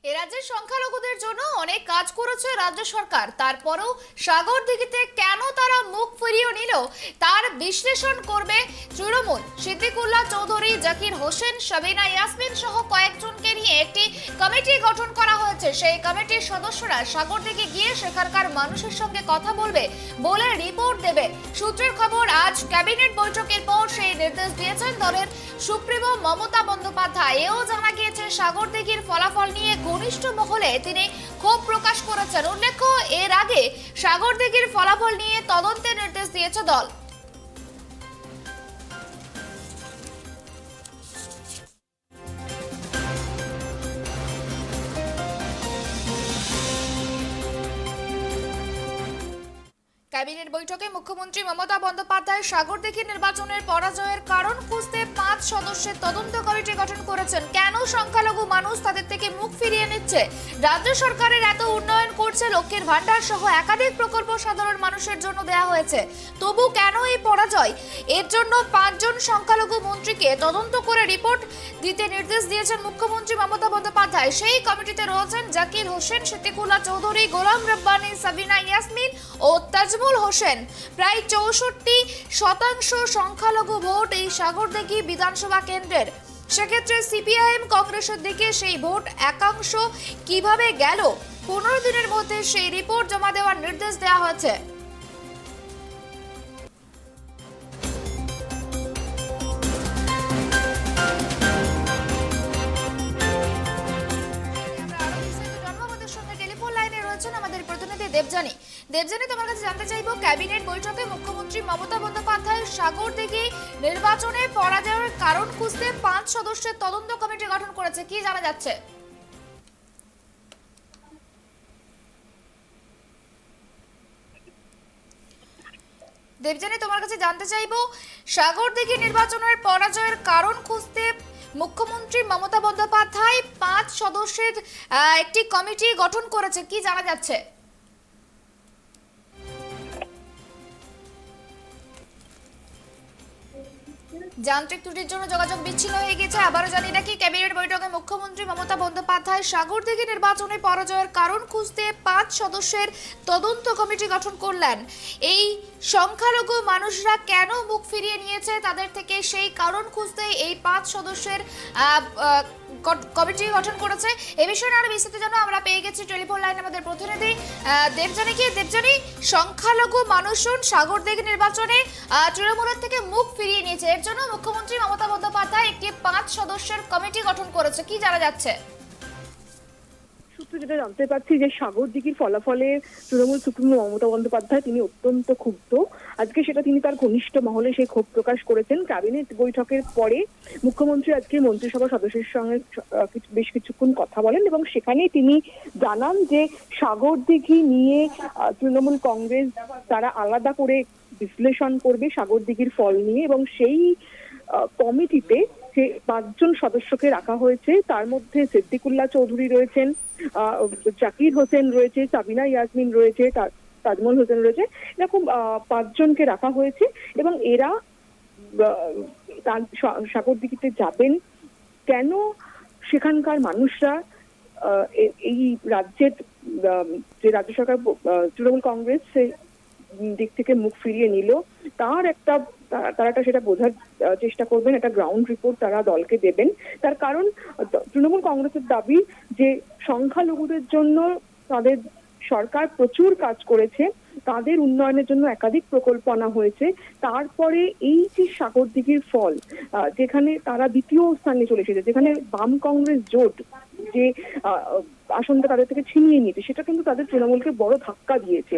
এ রাজ্যের সংখ্যালঘুদের জন্য অনেক কাজ করেছে রাজ্য সরকার, তারপরেও সাগরদিঘিতে কেন তারা মুখ ফিরিয়ে নিল তার বিশ্লেষণ করবে তৃণমূল। সিদ্দিকুল্লাহ চৌধুরী, জাকির হোসেন, সাবিনা ইয়াসমিন সহ কয়েকজনকে নিয়ে একটি কমিটি গঠন করা হয়েছে। সেই কমিটির সদস্যরা সাগরদিঘি গিয়ে সেখানকার মানুষের সঙ্গে কথা বলবে, বলে রিপোর্ট দেবে। সূত্রের খবর, আজ ক্যাবিনেট বৈঠকের পর সেই নির্দেশ দিয়েছেন দলের সুপ্রিমো মমতা বন্দ্যোপাধ্যায়। এও জানা গিয়েছে সাগরদিঘির ফলাফল নিয়ে ঘনিষ্ঠ মহলে তিনি ক্ষোভ প্রকাশ করেছেন। উল্লেখ্য, এর আগে সাগরদিঘির ফলাফল নিয়ে তদন্তের নির্দেশ দিয়েছে দল। ক্যাবিনেট বৈঠকে মুখ্যমন্ত্রী মমতা বন্দ্যোপাধ্যায় সাগরদিঘি নির্বাচনের পরাজয়ের কারণ খুঁজতে 5 সদস্যের তদন্ত কমিটি গঠন করেছেন। কেন সংখ্যালঘু মানুষ তাদের থেকে মুখ ফিরিয়ে নিচ্ছে? রাজ্য সরকারের এত উন্নয়ন করছে, লক্ষ্মীর ভান্ডার সহ একাধিক প্রকল্প সাধারণ মানুষের জন্য দেওয়া হয়েছে, তবু কেন এই পরাজয়? এর জন্য 5 জন সংখ্যালঘু মন্ত্রীকে তদন্ত করে রিপোর্ট দিতে নির্দেশ দিয়েছেন মুখ্যমন্ত্রী মমতা বন্দ্যোপাধ্যায়। সেই কমিটিতে রয়েছেন জাকির হোসেন, সিদ্দিকুল্লাহ চৌধুরী, গোলাম রব্বানী, সাবিনা ইয়াসমিন ও তাজমুল হোসেন। প্রায় 64% সংখ্যালঘু ভোট এই সাগরদিঘি বিধানসভা কেন্দ্রের। সেক্ষেত্রে সিপিআইএম কংগ্রেসের দিকে সেই ভোট একাংশ কিভাবে গেল? 15 দিনের মধ্যে সেই রিপোর্ট জমা দেওয়ার নির্দেশ দেওয়া হয়েছে। আমাদের প্রতিনিধি দেবজানী, তোমার কাছে জানতে চাইবো, ক্যাবিনেট বৈঠকে মুখ্যমন্ত্রী মমতা বন্দ্যোপাধ্যায় সাগরদিঘি নির্বাচনে পরাজয়ের কারণ খুঁজতে 5 সদস্যের তদন্ত কমিটি গঠন করেছে, কি জানা যাচ্ছে? দেবজানী, তোমার কাছে জানতে চাইবো, সাগরদিঘি নির্বাচনের পরাজয়ের কারণ খুঁজতে মুখ্যমন্ত্রী মমতা বন্দ্যোপাধ্যায় 5 সদস্যের একটি কমিটি গঠন করেছে, কি জানা যাচ্ছে? যান্ত্রিক ত্রুটির জন্য যোগাযোগ বিচ্ছিন্ন হয়ে গেছে। আবারও জানি রাখি, ক্যাবিনেট বৈঠকে মুখ্যমন্ত্রী মমতা বন্দ্যোপাধ্যায় সাগরদিঘি নির্বাচনে পরাজয়ের কারণ খুঁজতে 5 সদস্যের তদন্ত কমিটি গঠন করলেন। এই সংখ্যালঘু মানুষরা কেন মুখ ফিরিয়ে নিয়েছে তাদের থেকে, সেই কারণ খুঁজতে এই 5 সদস্যের কমিটি গঠন করেছে। এ বিষয়ে আরো বিস্তারিত জানো আমরা পেয়ে গেছি টেলিফোন লাইনে আমাদের প্রতিনিধি দেবজানীকে। দেবজানী, সংখ্যালঘু মানুষজন সাগরদিঘি নির্বাচনে তৃণমূলের থেকে মুখ ফিরিয়ে নিয়েছে, এর জন্য মুখ্যমন্ত্রী মমতা বন্দ্যোপাধ্যায় একটি 5 সদস্যের কমিটি গঠন করেছে, কি জানা যাচ্ছে? সূত্রে যেটা জানতে পারছি যে সাগরদিঘির ফলাফলে তৃণমূল সুপ্রিমো মমতা বন্দ্যোপাধ্যায় তিনি অত্যন্ত ক্ষুব্ধ। আজকে সেটা তিনি তার ঘনিষ্ঠ মহলে সেই ক্ষোভ প্রকাশ করেছেন। ক্যাবিনেট বৈঠকের পরে মুখ্যমন্ত্রী আজকে মন্ত্রিসভা সদস্যের সঙ্গে বেশ কিছুক্ষণ কথা বলেন এবং সেখানেই তিনি জানান যে সাগরদিঘি নিয়ে তৃণমূল কংগ্রেস তারা আলাদা করে বিশ্লেষণ করবে সাগরদিঘির ফল নিয়ে, এবং সেই কমিটিতে যে 5 জন সদস্যকে রাখা হয়েছে, তার মধ্যে সিদ্দিকুল্লাহ চৌধুরী রয়েছেন, জাকির হোসেন রয়েছে, সাবিনা ইয়াসমিন রয়েছে, তাজমুল হোসেন রয়েছে, এরকম 5 জনকে রাখা হয়েছে এবং এরা সাগরদিঘিতে যাবেন। কেন সেখানকার মানুষরা এই রাজ্যের যে রাজ্য সরকার তৃণমূল কংগ্রেস দিক থেকে মুখ ফিরিয়ে নিল, তার একটা তারা সেটা বোঝার চেষ্টা করবেন, একটা গ্রাউন্ড রিপোর্ট তারা দলকে দেবেন। তার কারণ তৃণমূল কংগ্রেসের দাবি যে সংখ্যালঘুদের জন্য তাদের সরকার প্রচুর কাজ করেছে, তাদের উন্নয়নের জন্য একাধিক প্রকল্প আনা হয়েছে। তারপরে এই যে সাগরদিঘির ফল, যেখানে তারা দ্বিতীয় স্থানে চলে এসেছে, যেখানে বাম কংগ্রেস জোট যে আসনটা তাদের থেকে ছিনিয়ে নিয়েছে, সেটা কিন্তু তাদের তৃণমূলকে বড় ধাক্কা দিয়েছে।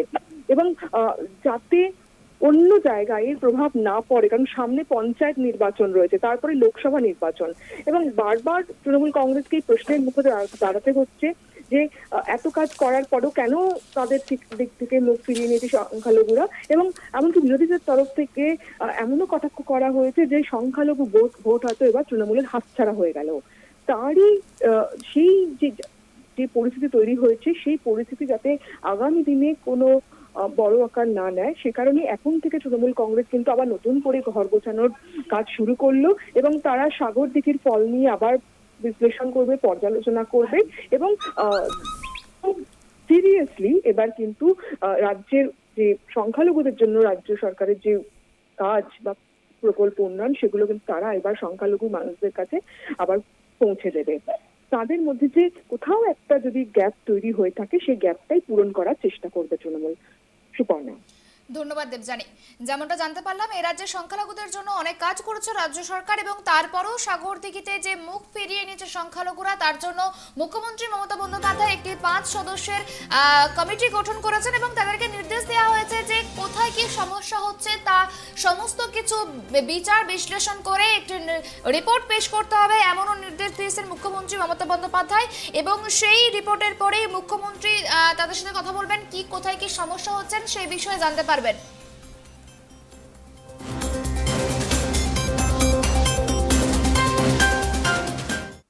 এবং যাতে অন্য জায়গায় এর প্রভাব না পড়ে, কারণ সামনে পঞ্চায়েত নির্বাচন রয়েছে, তারপরে লোকসভা নির্বাচন, এবং বারবার তৃণমূল কংগ্রেসকে এই প্রশ্নের মুখে দাঁড়াতে হচ্ছে যে এত কাজ করার পরও কেন তাদের দিক থেকে মুখ ফিরিয়ে নিয়েছে সংখ্যালঘুরা। এবং এমনকি বিরোধীদের তরফ থেকে এমনও কটাক্ষ করা হয়েছে যে সংখ্যালঘু ভোট হয়তো এবার তৃণমূলের হাতছাড়া হয়ে গেল। তারই সেই যে পরিস্থিতি তৈরি হয়েছে, সেই পরিস্থিতি যাতে আগামী দিনে কোনো বড় আকার না নেয়, সে কারণে এখন থেকে তৃণমূল কংগ্রেস কিন্তু আবার নতুন করে ঘর গোছানোর কাজ শুরু করলো এবং তারা সাগরদিঘির ফল নিয়ে আবার বিশ্লেষণ করবে, পর্যালোচনা করবে এবং সিরিয়াসলি এবার কিন্তু রাজ্যের যে সংখ্যালঘুদের জন্য রাজ্য সরকারের যে কাজ বা প্রকল্প উন্নয়ন সেগুলো কিন্তু তারা এবার সংখ্যালঘু মানুষদের কাছে আবার পৌঁছে দেবে। তাদের মধ্যে যে কোথাও একটা যদি গ্যাপ তৈরি হয়ে থাকে সেই গ্যাপটাই পূরণ করার চেষ্টা করবে তৃণমূল। সুপর্ণা। ধন্যবাদ দেবযানী। যেমনটা জানতে পারলাম এই রাজ্যের সংখ্যালঘুদের জন্য অনেক কাজ করেছে রাজ্য সরকার, এবং তারপরও সাগরদিঘিতে যে মুখ ফিরিয়ে নিয়েছে সংখ্যালঘুরা, তার জন্য মুখ্যমন্ত্রী মমতা বন্দ্যোপাধ্যায় একটি 5 সদস্যের কমিটি গঠন করেছেন এবং তাদেরকে নির্দেশ দেওয়া হয়েছে যে কোথায় কি সমস্যা হচ্ছে তা সমস্ত কিছু বিচার বিশ্লেষণ করে একটি রিপোর্ট পেশ করতে হবে, এমনও নির্দেশ দিয়েছেন মুখ্যমন্ত্রী মমতা বন্দ্যোপাধ্যায়। এবং সেই রিপোর্টের পরেই মুখ্যমন্ত্রী তাদের সাথে কথা বলবেন, কি কোথায় কি সমস্যা হচ্ছেন সেই বিষয়ে জানতে পারবেন।